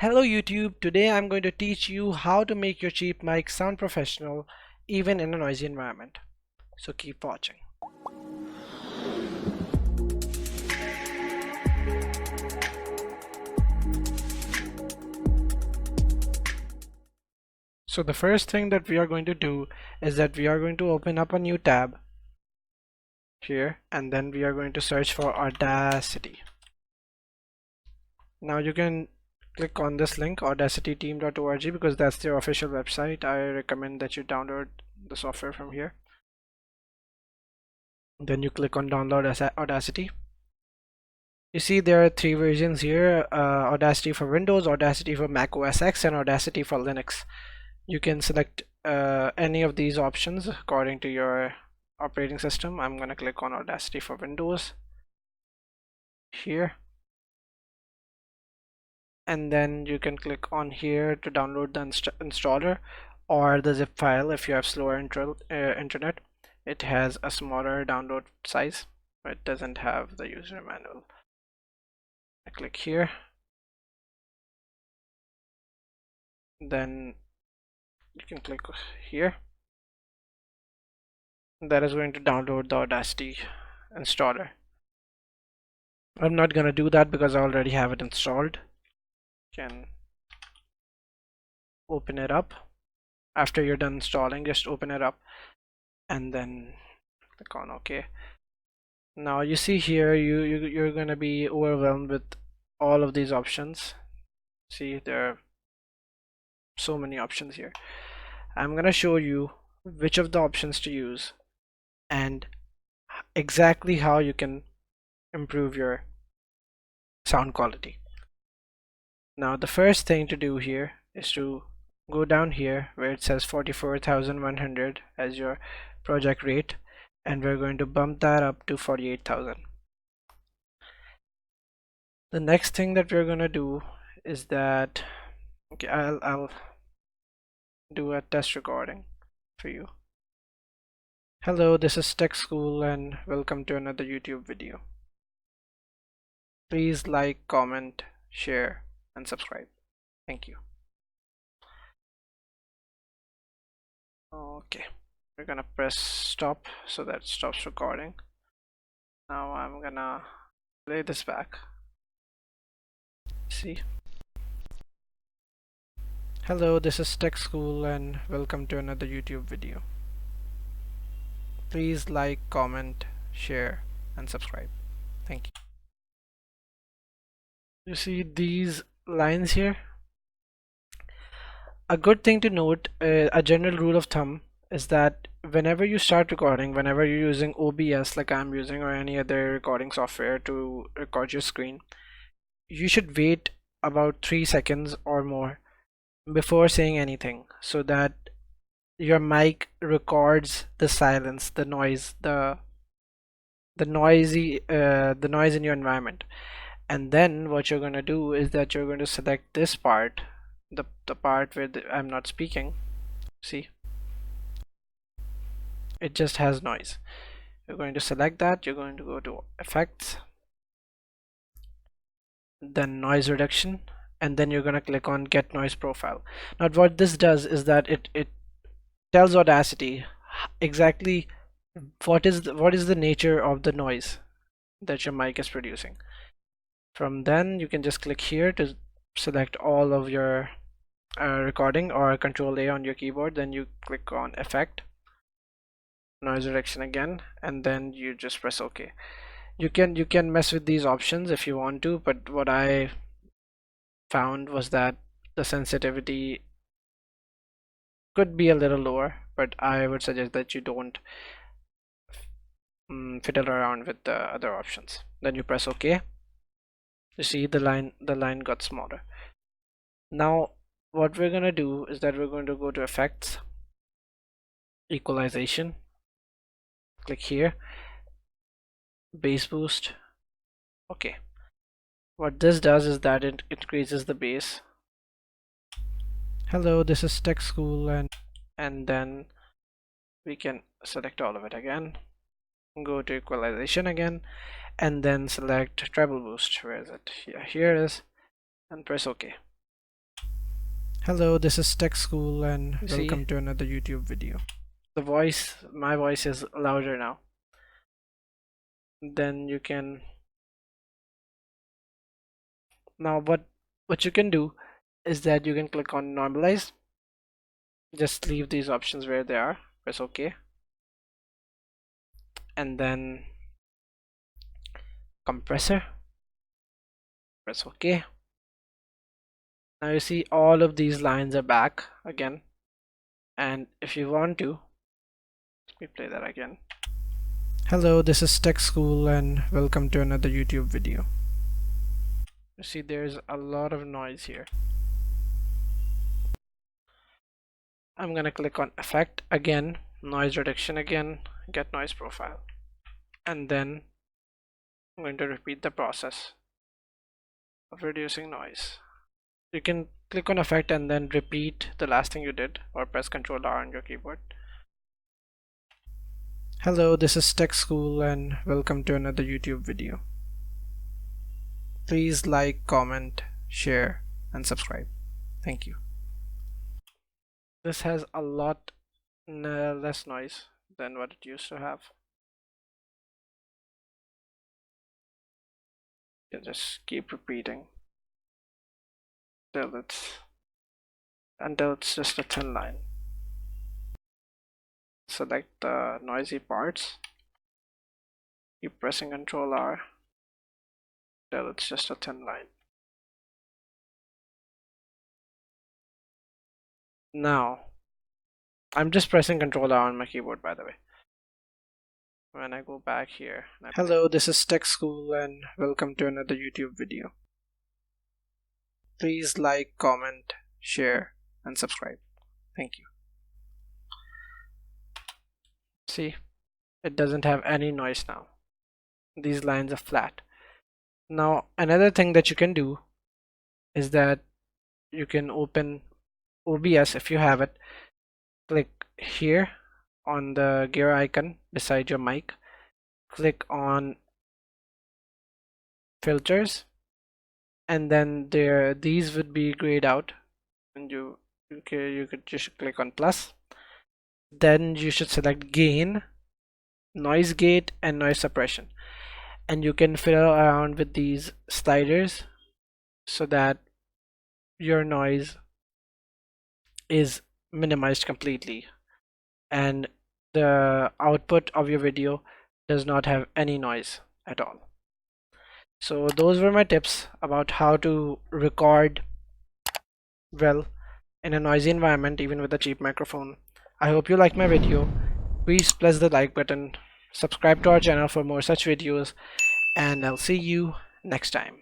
Hello YouTube, today I'm going to teach you how to make your cheap mic sound professional even in a noisy environment. So keep watching. So the first thing that we are going to do is that we are going to open up a new tab here, and then we are going to search for Audacity. Now you can click on this link audacityteam.org because that's their official website. I recommend that you download the software from here. Then you click on download Audacity. You see there are three versions here, Audacity for Windows, Audacity for Mac OS X, and Audacity for Linux. You can select any of these options according to your operating system. I'm going to click on Audacity for Windows here, and then you can click on here to download the installer or the zip file. If you have slower internet, it has a smaller download size, but it doesn't have the user manual. I click here, then you can click here. That is going to download the Audacity installer. I'm not going to do that because I already have it installed. You can open it up. After you're done installing, just open it up and then click on OK. Now you see here you're going to be overwhelmed with all of these options. See, there are so many options here. I'm going to show you which of the options to use and exactly how you can improve your sound quality. Now the first thing to do here is to go down here where it says 44,100 as your project rate, and we're going to bump that up to 48,000. The next thing that we're going to do is that, okay, I'll do a test recording for you. Hello, this is Techschool and welcome to another YouTube video. Please like, comment, share and subscribe. Thank you. Okay, we're gonna press stop so that it stops recording. Now I'm gonna play this back. See. Hello, this is Techschool and welcome to another YouTube video. Please like, comment, share and subscribe. Thank you. You see these lines here? A good thing to note, a general rule of thumb is that whenever you start recording, whenever you're using OBS like I'm using or any other recording software to record your screen, you should wait about 3 seconds or more before saying anything so that your mic records the silence, the noise, the noise in your environment. And then what you're going to do is that you're going to select this part, the part where I'm not speaking. See, it just has noise. You're going to select that. You're going to go to effects, then noise reduction, and then you're going to click on get noise profile. Now what this does is that it tells Audacity exactly what is the nature of the noise that your mic is producing. From then you can just click here to select all of your recording, or Control A on your keyboard. Then you click on effect, noise reduction again, and then you just press OK. You can mess with these options if you want to, but what I found was that the sensitivity could be a little lower, but I would suggest that you don't fiddle around with the other options. Then you press OK. You see the line got smaller. Now what we're gonna do is that we're going to go to effects, equalization, click here, bass boost. Okay, what this does is that it increases the bass. Hello, this is Techschool, and then we can select all of it again, go to equalization again, and then select treble boost. Where is it? Yeah, here it is, and press OK. Hello, this is Techschool and welcome to another YouTube video. My voice is louder now. Then you can, now what you can do is that you can click on normalize. Just leave these options where they are, press OK. And then compressor, press OK. Now you see all of these lines are back again. And if you want to, let me play that again. Hello, this is Techschool and welcome to another YouTube video. You see there's a lot of noise here. I'm gonna click on effect again, noise reduction again, get noise profile. And then I'm going to repeat the process of reducing noise. You can click on effect and then repeat the last thing you did, or press Ctrl R on your keyboard. Hello, this is Techschool and welcome to another YouTube video. Please like, comment, share and subscribe. Thank you. This has a lot less noise than what it used to have. You just keep repeating until it's just a thin line. Select the noisy parts, keep pressing Ctrl R till it's just a thin line. Now I'm just pressing Ctrl R on my keyboard, by the way. When I go back here, hello, this is Techschool and welcome to another YouTube video. Please like, comment, share and subscribe. Thank you. See, it doesn't have any noise now. These lines are flat. Now another thing that you can do is that you can open OBS if you have it. Click here on the gear icon beside your mic, click on filters, and then these would be grayed out, and you could just click on plus. Then you should select gain, noise gate and noise suppression, and you can fiddle around with these sliders so that your noise is minimized completely and the output of your video does not have any noise at all. So those were my tips about how to record well in a noisy environment even with a cheap microphone. I hope you liked my video. Please press the like button, subscribe to our channel for more such videos, and I'll see you next time.